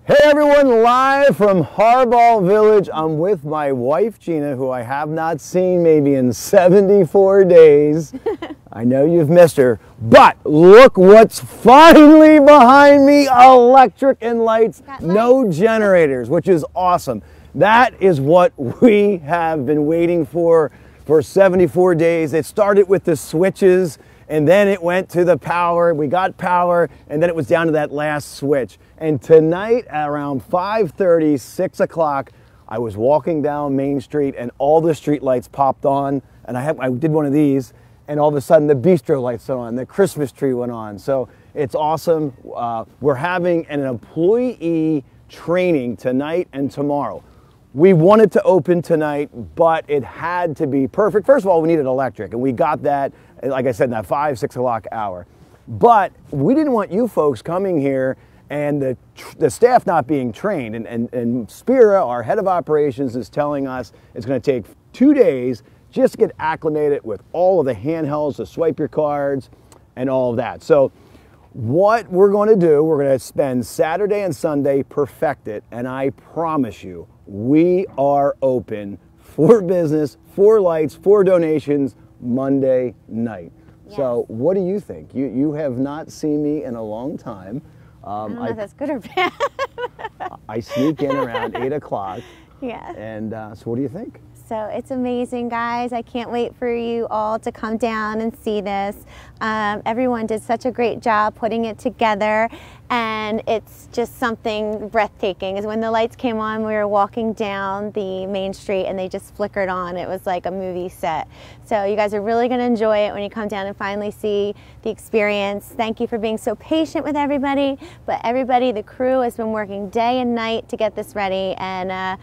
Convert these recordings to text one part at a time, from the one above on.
Hey everyone, live from Harbaugh Village. I'm with my wife Gina, who I have not seen maybe in 74 days. I know you've missed her, but look what's finally behind me. Electric and lights, no generators, which is awesome. That is what we have been waiting for 74 days. It started with the switches, and then it went to the power. We got power, and then it was down to that last switch. And tonight at around 5:30, 6 o'clock, I was walking down Main Street and all the street lights popped on. And I did one of these, and all of a sudden the bistro lights went on, the Christmas tree went on. So it's awesome. We're having an employee training tonight and tomorrow. We wanted to open tonight, but it had to be perfect. First of all, we needed electric, and we got that, like I said, in that 5, 6 o'clock hour. But we didn't want you folks coming here and the staff not being trained. And Spira, our head of operations, is telling us it's going to take 2 days just to get acclimated with all of the handhelds, to swipe your cards, and all of that. So what we're going to do, we're going to spend Saturday and Sunday, perfect it, and I promise you, we are open for business, for lights, for donations Monday night. Yes. So what do you think? You have not seen me in a long time. I don't know if that's good or bad. I sneak in around 8 o'clock. Yeah. And so what do you think? So it's amazing, guys. I can't wait for you all to come down and see this. Everyone did such a great job putting it together, and it's just something breathtaking. Is when the lights came on, we were walking down the main street and they just flickered on. It was like a movie set. So you guys are really going to enjoy it when you come down and finally see the experience. Thank you for being so patient with everybody, but everybody, the crew has been working day and night to get this ready, and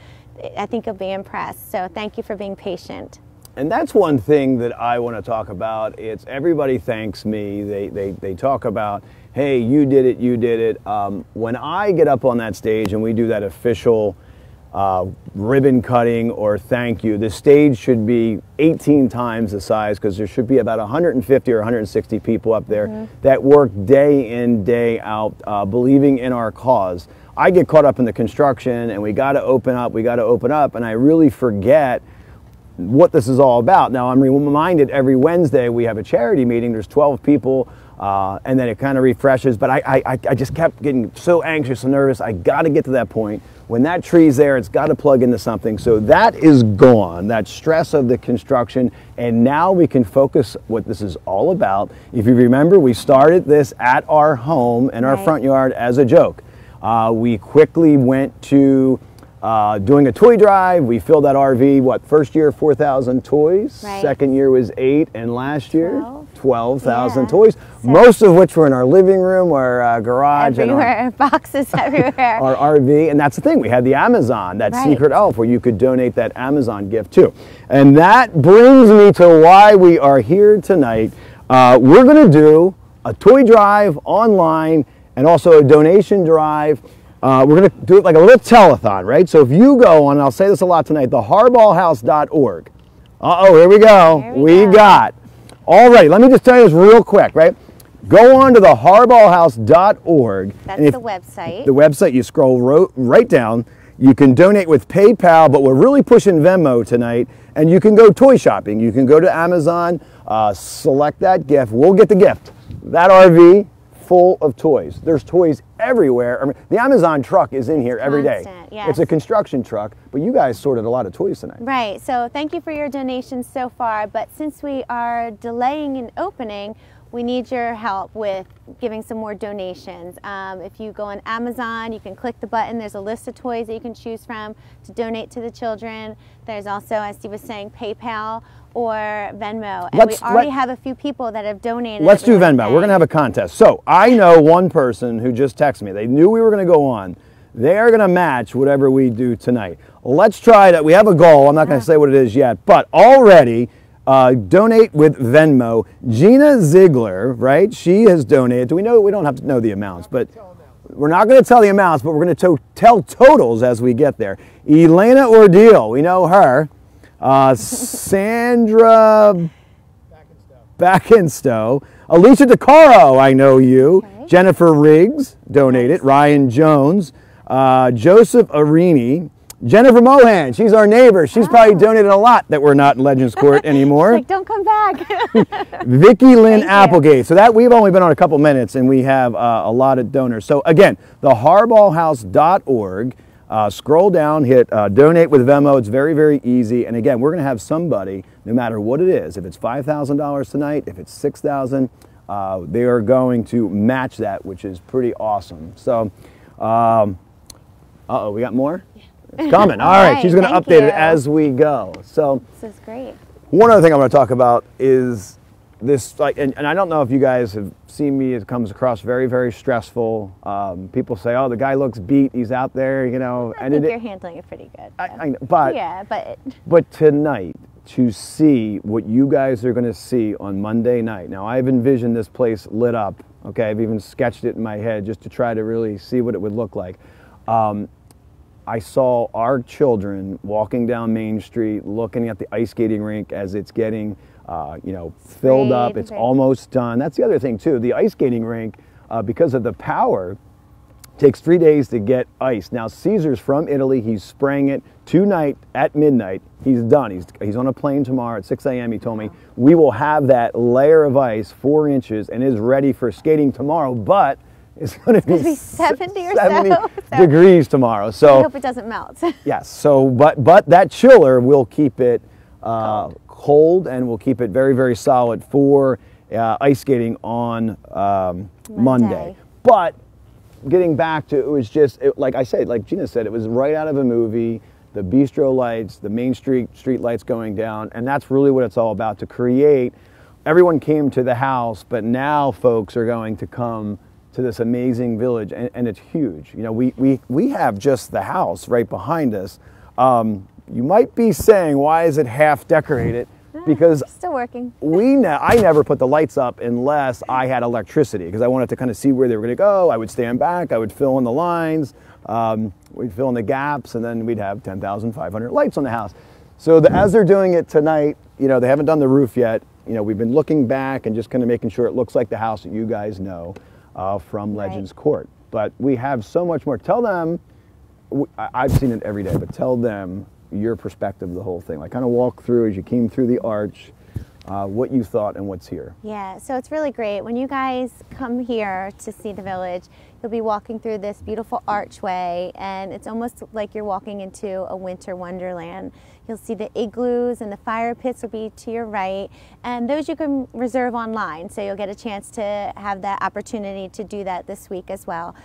I think you'll be impressed. So thank you for being patient. And that's one thing that I want to talk about. It's everybody thanks me. They talk about, hey, you did it, you did it. When I get up on that stage and we do that official ribbon cutting or thank you, the stage should be 18 times the size, because there should be about 150 or 160 people up there that work day in, day out, believing in our cause. I get caught up in the construction and we got to open up, and I really forget what this is all about. Now I'm reminded every Wednesday we have a charity meeting. There's 12 people, and then it kind of refreshes, but I just kept getting so anxious and nervous. I got to get to that point. When that tree's there, it's got to plug into something. So that is gone, that stress of the construction, and now we can focus what this is all about. If you remember, we started this at our home in our front yard as a joke. We quickly went to doing a toy drive. We filled that RV, what, first year 4,000 toys, second year was 8, and last year 12,000 toys, most of which were in our living room, our garage, everywhere, and our boxes everywhere. Our RV. And that's the thing, we had the Amazon, that secret elf where you could donate that Amazon gift too. And that brings me to why we are here tonight. We're going to do a toy drive online and also a donation drive. We're going to do it like a little telethon, right? So if you go on, and I'll say this a lot tonight, the harbaughhouse.org. Uh-oh, here we go. We got. Alrighty, let me just tell you this real quick, right? Go on to the harbaughhouse.org. That's the website. The website, you scroll right down. You can donate with PayPal, but we're really pushing Venmo tonight. And you can go toy shopping. You can go to Amazon, select that gift. We'll get the gift. That RV full of toys. There's toys everywhere. I mean, the Amazon truck is in here every day. Yes. It's a construction truck, but you guys sorted a lot of toys tonight. Right, so thank you for your donations so far, but since we are delaying an opening, we need your help with giving some more donations. If you go on Amazon, you can click the button. There's a list of toys that you can choose from to donate to the children. There's also, as Steve was saying, PayPal or Venmo. And we already have a few people that have donated. Let's do Venmo. We're going to have a contest. So I know one person who just texted me. They knew we were going to go on. They're going to match whatever we do tonight. Let's try that. We have a goal. I'm not going to say what it is yet, but already donate with Venmo. Gina Ziegler, right? She has donated. Do we know? We don't have to know the amounts, but we're not going to tell the amounts, but we're going to tell totals as we get there. Elena Ordeal, we know her. Sandra Backenstow. Alicia DeCaro, I know you. Okay. Jennifer Riggs donated. Ryan Jones. Joseph Arini, Jennifer Mohan, she's our neighbor. She's probably donated a lot that we're not in Legends Court anymore. Like, don't come back. Vicki Lynn Applegate. So that we've only been on a couple minutes and we have a lot of donors. So again, the harbaughhouse.org. Scroll down, hit donate with Venmo. It's very, very easy. And again, we're going to have somebody, no matter what it is, if it's $5,000 tonight, if it's $6,000, they are going to match that, which is pretty awesome. So, uh-oh, we got more? Yeah. It's coming. All right, she's going to update it as we go. So this is great. One other thing I'm going to talk about is this, like, and I don't know if you guys have seen me, it comes across very, very stressful. People say, oh, the guy looks beat, he's out there, you know. I think you're handling it pretty good. But tonight, to see what you guys are going to see on Monday night. Now, I've envisioned this place lit up, okay? I've even sketched it in my head just to try to really see what it would look like. I saw our children walking down Main Street, looking at the ice skating rink as it's getting, you know, filled up. It's almost done. That's the other thing too. The ice skating rink, because of the power, takes 3 days to get ice. Now Caesar's from Italy. He's spraying it tonight at midnight. He's done. He's on a plane tomorrow at 6 a.m. He told me we will have that layer of ice, 4 inches, and is ready for skating tomorrow. But it's going to be 70 or 70 degrees tomorrow. So I hope it doesn't melt. Yes. So, but that chiller will keep it cold and will keep it very, very solid for ice skating on Monday. But getting back to, it was just like I said, like Gina said, it was right out of a movie. The bistro lights, the Main Street lights going down, and that's really what it's all about, to create. Everyone came to the house, but now folks are going to come to this amazing village, and it's huge. You know, we have just the house right behind us. You might be saying, why is it half decorated? Because still working. I never put the lights up unless I had electricity, because I wanted to kind of see where they were going to go. I would stand back, I would fill in the lines, we'd fill in the gaps, and then we'd have 10,500 lights on the house. So as they're doing it tonight, you know, they haven't done the roof yet. You know, we've been looking back and just kind of making sure it looks like the house that you guys know from Legends Court. But we have so much more. Tell them, I've seen it every day, but tell them your perspective of the whole thing. Like, kind of walk through as you came through the arch, what you thought and what's here. Yeah, so it's really great. When you guys come here to see the village, you'll be walking through this beautiful archway, and it's almost like you're walking into a winter wonderland. You'll see the igloos and the fire pits will be to your right, and those you can reserve online, so you'll get a chance to have that opportunity to do that this week as well.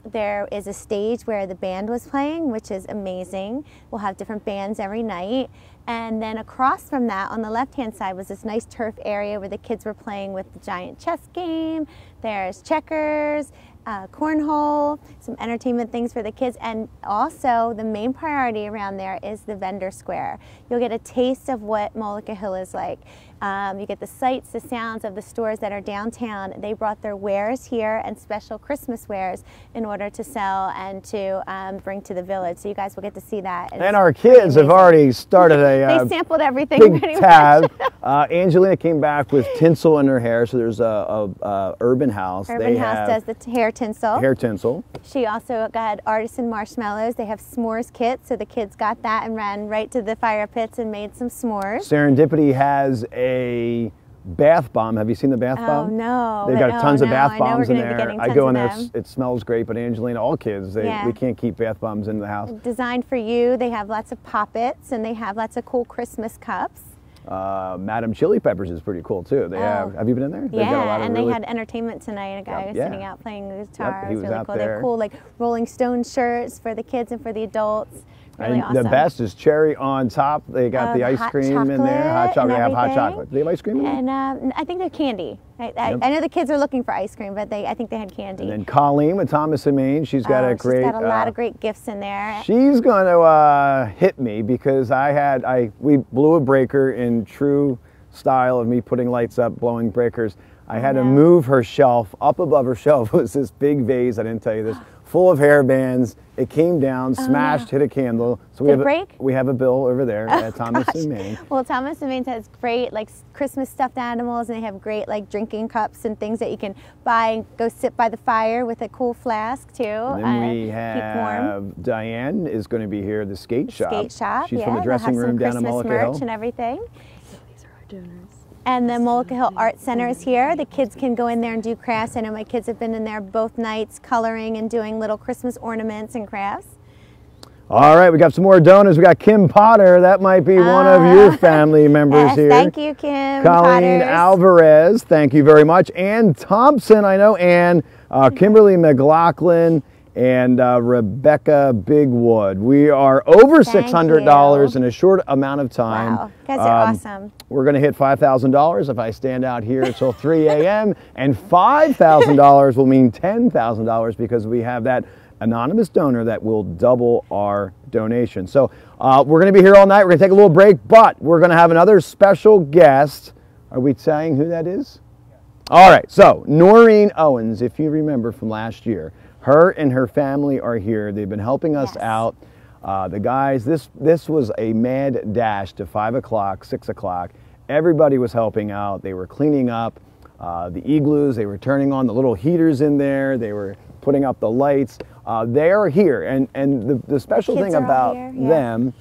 There is a stage where the band was playing, which is amazing. We'll have different bands every night. And then across from that, on the left-hand side, was this nice turf area where the kids were playing with the giant chess game. There's checkers, cornhole, some entertainment things for the kids. And also, the main priority around there is the vendor square. You'll get a taste of what Mullica Hill is like. You get the sights, the sounds of the stores that are downtown. They brought their wares here and special Christmas wares in order to sell and to bring to the village. So you guys will get to see that. And our kids have already started a they sampled everything big tab. Angelina came back with tinsel in her hair. So there's a Urban House. Urban House does the hair tinsel. Hair tinsel. She also got artisan marshmallows. They have s'mores kits, so the kids got that and ran right to the fire pits and made some s'mores. Serendipity has a bath bomb. Have you seen the bath bomb? Oh no. They've got tons of bath bombs in there. I go in there, it smells great, but Angelina, all kids, we can't keep bath bombs in the house. Designed for you. They have lots of poppets and they have lots of cool Christmas cups. Madam Chili Peppers is pretty cool too. They have you been in there? Yeah, got a lot of they had entertainment tonight. A guy was sitting out playing the guitar. He was really out cool. there. They have cool like Rolling Stone shirts for the kids and for the adults. Really awesome. The best is cherry on top. They got the ice cream in there. Hot chocolate. They have hot chocolate. Do they have ice cream in there? And I think they're candy. I know the kids are looking for ice cream, but I think they had candy. And then Colleen with Thomas and Maine, she's got a great. She's got a lot of great gifts in there. She's going to hit me because we blew a breaker in true style of me putting lights up, blowing breakers. I had to move her shelf. Up above her shelf was this big vase, I didn't tell you this, full of hair bands. It came down, smashed, hit a candle. So we have a bill over there at Thomas & Main. Well, Thomas & Main has great like Christmas stuffed animals, and they have great like drinking cups and things that you can buy and go sit by the fire with a cool flask too. And then we have Diane is going to be here, the skate shop. Skate shop, She's from the dressing room down in Mullica Hill. Merch and everything. So these are our donors. And the Mullica Hill Art Center is here. The kids can go in there and do crafts. I know my kids have been in there both nights coloring and doing little Christmas ornaments and crafts. All right, we got some more donors. We got Kim Potter. That might be one of your family members here. Thank you, Kim. Colleen Alvarez, thank you very much. Ann Thompson, I know Ann. Kimberly McLaughlin and Rebecca Bigwood. We are over $600 in a short amount of time. Wow, you guys are awesome. We're going to hit $5,000 if I stand out here until 3 a.m. And $5,000 will mean $10,000 because we have that anonymous donor that will double our donation. So we're going to be here all night. We're going to take a little break, but we're going to have another special guest. Are we saying who that is? All right, so Noreen Owens, if you remember from last year, her and her family are here. They've been helping us out. The guys, this was a mad dash to 5 o'clock, 6 o'clock. Everybody was helping out. They were cleaning up the igloos. They were turning on the little heaters in there. They were putting up the lights. They are here. And the special thing about them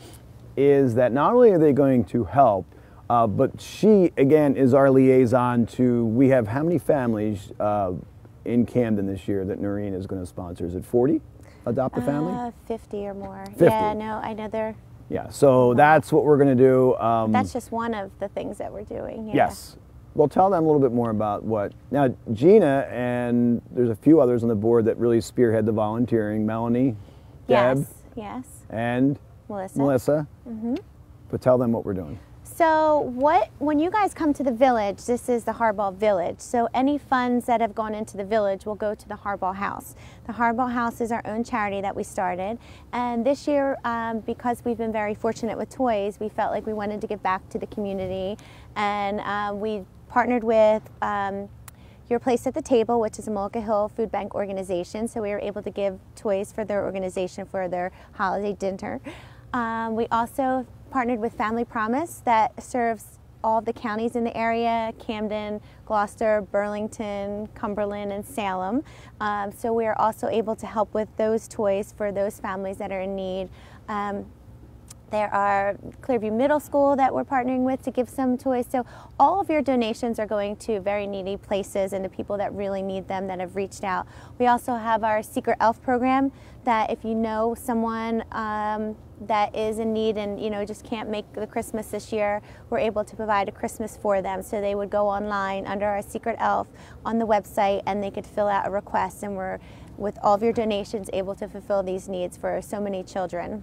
is that not only are they going to help, but she, again, is our liaison to, we have how many families in Camden this year that Noreen is going to sponsor? Is it 40? Adopt a family? 50 or more. 50. Yeah, no, I know they're... Yeah, so that's what we're going to do. That's just one of the things that we're doing. Yeah. Yes. Well, tell them a little bit more about what... Now, Gina, and there's a few others on the board that really spearhead the volunteering. Melanie, Deb, yes, and Melissa. But tell them what we're doing. So when you guys come to the village, this is the Harbaugh Village. So any funds that have gone into the village will go to the Harbaugh House. The Harbaugh House is our own charity that we started. And this year, because we've been very fortunate with toys, we felt like we wanted to give back to the community. And we partnered with Your Place at the Table, which is a Mullica Hill food bank organization. So we were able to give toys for their organization for their holiday dinner. We also partnered with Family Promise that serves all of the counties in the area, Camden, Gloucester, Burlington, Cumberland, and Salem. So we are also able to help with those toys for those families that are in need. There are Clearview Middle School that we're partnering with to give some toys. So all of your donations are going to very needy places and to people that really need them that have reached out. We also have our Secret Elf program that if you know someone that is in need and just can't make the Christmas this year, we're able to provide a Christmas for them. So they would go online under our Secret Elf on the website and they could fill out a request, and we're, with all of your donations, able to fulfill these needs for so many children.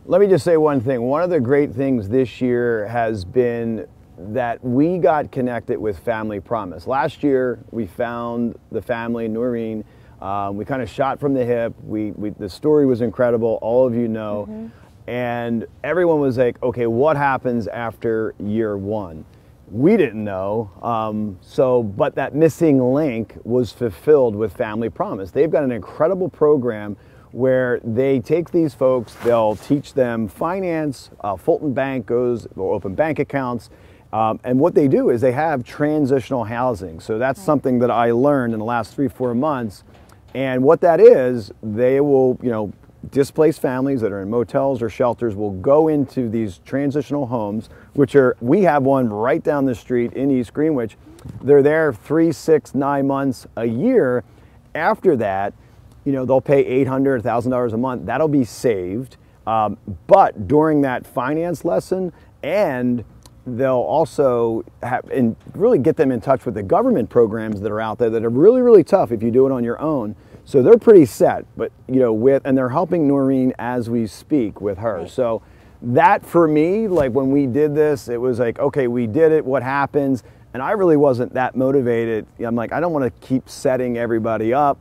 Let me just say one thing. One of the great things this year has been that we got connected with Family Promise. Last year, we found the family, Noreen. We kind of shot from the hip. The story was incredible. All of you know. And everyone was like, okay, what happens after year one? We didn't know. But that missing link was fulfilled with Family Promise. They've got an incredible program where they take these folks, they'll teach them finance. Fulton Bank will open bank accounts. And what they do is they have transitional housing. So that's something that I learned in the last 3-4 months. And what that is, they will, displaced families that are in motels or shelters will go into these transitional homes, we have one right down the street in East Greenwich. They're there 3, 6, 9 months, a year. After that, they'll pay $800, $1,000 a month. That'll be saved. But during that finance lesson, and they'll also and really get them in touch with the government programs that are out there that are really, really tough if you do it on your own. So they're pretty set, but and they're helping Noreen as we speak with her. Right. So that for me, like when we did this, it was like, okay, we did it, what happens? And I really wasn't that motivated. I'm like, I don't want to keep setting everybody up,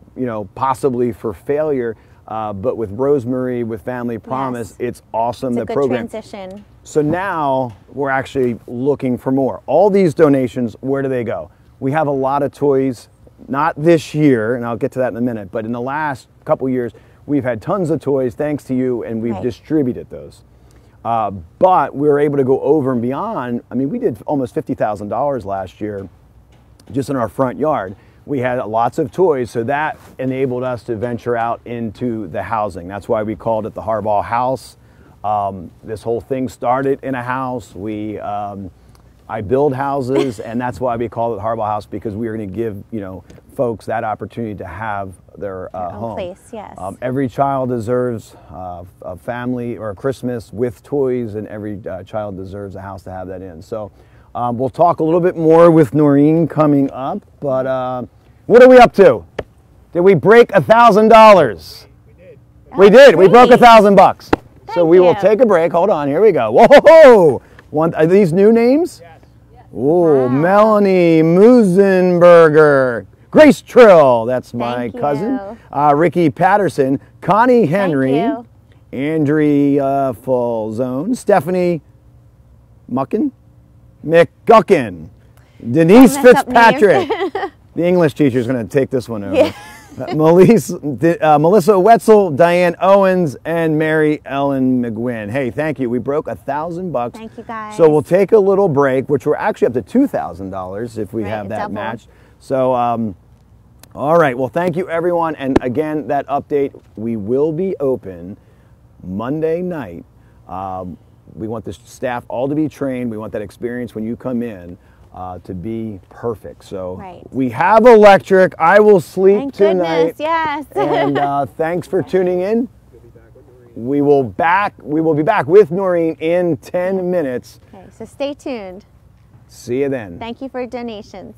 possibly for failure. But with Rosemary, with Family Promise, it's awesome. It's a good transition. So now we're actually looking for more. All these donations, where do they go? We have a lot of toys. not this year, and I'll get to that in a minute, but in the last couple years, we've had tons of toys thanks to you, and we've distributed those. But we were able to go over and beyond. I mean, we did almost $50,000 last year just in our front yard. We had lots of toys, so that enabled us to venture out into the housing. That's why we called it the Harbaugh House. This whole thing started in a house. I build houses, and that's why we call it Harbaugh House, because we are going to give, you know, folks that opportunity to have their home. Place, yes. Every child deserves a family or a Christmas with toys, and every child deserves a house to have that in. So we'll talk a little bit more with Noreen coming up, but what are we up to? Did we break $1,000? We did. We did. We broke Great. $1,000. So Thank we will you. take a break. Hold on. Here we go. Whoa! Are these new names? Yes. Oh, Wow. Melanie Musenberger, Grace Trill, that's my Thank cousin, you. Ricky Patterson, Connie Henry, you. Andrea Falzone, Stephanie McGuckin, Denise Don't mess up Fitzpatrick. The English teacher is going to take this one over. Yeah. Melissa Wetzel, Diane Owens, and Mary Ellen McGuinn. Hey, thank you. We broke $1,000. Thank you, guys. So we'll take a little break, which we're actually up to $2,000 if we Right, have that double. matched. So, all right. Well, thank you, everyone. And again, that update, we will be open Monday night. We want the staff all to be trained. We want that experience when you come in to be perfect. So Right. we have electric. I will sleep Thank tonight. goodness, yes. And thanks for tuning in. We'll be back with Noreen. We will be back with Noreen in 10 minutes. Okay, so stay tuned. See you then. Thank you for your donations.